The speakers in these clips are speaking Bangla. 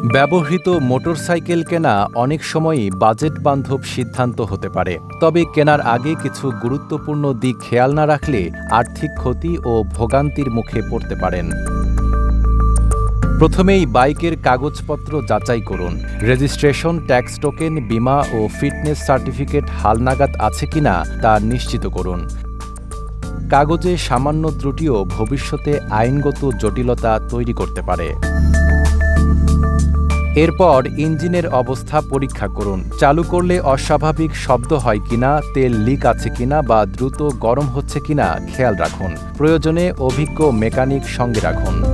ব্যবহৃত মোটরসাইকেল কেনা অনেক সময়ই বাজেট বান্ধব সিদ্ধান্ত হতে পারে, তবে কেনার আগে কিছু গুরুত্বপূর্ণ দিক খেয়াল না রাখলে আর্থিক ক্ষতি ও ভোগান্তির মুখে পড়তে পারেন। প্রথমেই বাইকের কাগজপত্র যাচাই করুন। রেজিস্ট্রেশন, ট্যাক্স টোকেন, বীমা ও ফিটনেস সার্টিফিকেট হালনাগাদ আছে কিনা তা নিশ্চিত করুন। কাগজে সামান্য ত্রুটিও ভবিষ্যতে আইনগত জটিলতা তৈরি করতে পারে। এরপর ইঞ্জিনের অবস্থা পরীক্ষা করুন। চালু করলে অস্বাভাবিক শব্দ হয় কিনা, তেল লিক আছে কিনা বা দ্রুত গরম হচ্ছে কিনা খেয়াল রাখুন। প্রয়োজনে অভিজ্ঞ মেকানিক সঙ্গে রাখুন।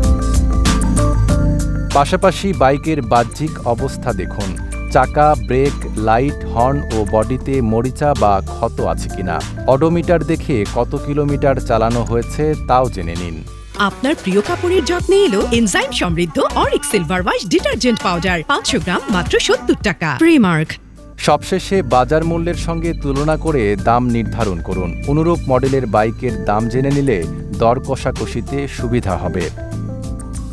পাশাপাশি বাইকের বাহ্যিক অবস্থা দেখুন। চাকা, ব্রেক, লাইট, হর্ন ও বডিতে মরিচা বা ক্ষত আছে কিনা। অডোমিটার দেখে কত কিলোমিটার চালানো হয়েছে তাও জেনে নিন। আপনার প্রিয় কাপড়ের যত্নে এলো এনজাইম সমৃদ্ধ Arik silver wash detergent powder, 500 গ্রাম মাত্র 70 টাকা। প্রিমার্ক। সবশেষে বাজার মূল্যের সঙ্গে তুলনা করে দাম নির্ধারণ করুন। অনুরূপ মডেলের বাইকের দাম জেনে নিলে দর কষাকষিতে সুবিধা হবে।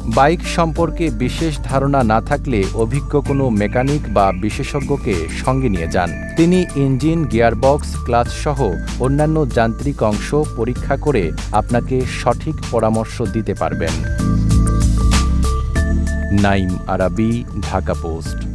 বাইক সম্পর্কে বিশেষ ধারণা না থাকলে অভিজ্ঞ কোনো মেকানিক বা বিশেষজ্ঞকে সঙ্গে নিয়ে যান। তিনি ইঞ্জিন, গিয়ারবক্স, ক্লাচ সহ অন্যান্য যান্ত্রিক অংশ পরীক্ষা করে আপনাকে সঠিক পরামর্শ দিতে পারবেন। নাইম আরাবী, ঢাকা পোস্ট।